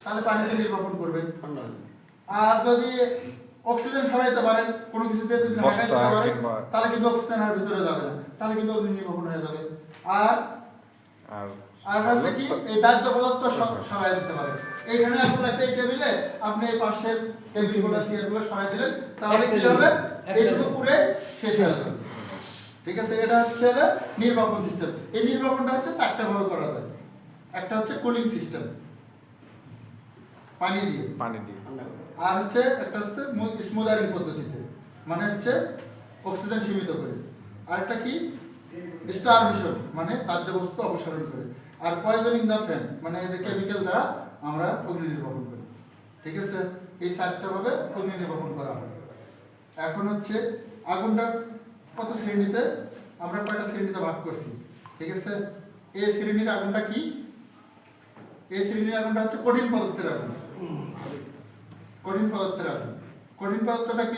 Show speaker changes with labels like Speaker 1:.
Speaker 1: তাহলে পানিতে নির্বাপন করবেন। আর যদি অক্সিজেন সরাইতে পারেন, কোনো কিছুতে যদি ঢাকায় দিতে পারেন, তাহলে কিন্তু অক্সিজেন আর ভিতরে যাবে না, তাহলে কিন্তু অগ্নি নির্বাপন হয়ে যাবে। আর আর হচ্ছে কি এই দাহ্য পদার্থ সরাই দিতে পারেন। এইখানে আগুন লাগছে এই টেবিলে, আপনি এই পাশের টেবিলগুলো চেয়ারগুলো সরাই দিলেন, তাহলে কি হবে, এইটুকু পুরে শেষ হয়ে যাবে। ঠিক আছে, এটা হচ্ছে নির্বাপন সিস্টেম। এই নির্বাপনটা হচ্ছে চারটা ভাবে করা যায়। একটা হচ্ছে কুলিং সিস্টেম, পানি দিয়ে, আর হচ্ছে একটা হচ্ছে স্মুদারিং পদ্ধতিতে, মানে হচ্ছে অক্সিজেন সীমিত করে। আর একটা কি স্টারভিশন, মানে দাহ্য বস্তু অপসারণ করে। আর পয়জনিং দ্য ফ্লেম, মানে এই যে কেমিক্যাল দ্বারা আমরা অগ্নি নির্বাপন করি। ঠিক আছে, এই চারটা ভাবে অগ্নি নির্বাপন করা হয়। এখন হচ্ছে আগুনটা কত শ্রেণীতে, আমরা কয়টা শ্রেণীতে ভাগ করছি। ঠিক আছে, এই শ্রেণীর আগুনটা কি, এই শ্রেণীর আগুনটা হচ্ছে কঠিন পদার্থের আগুন। কঠিন পদার্থের আগুন, কঠিন পদার্থটা কি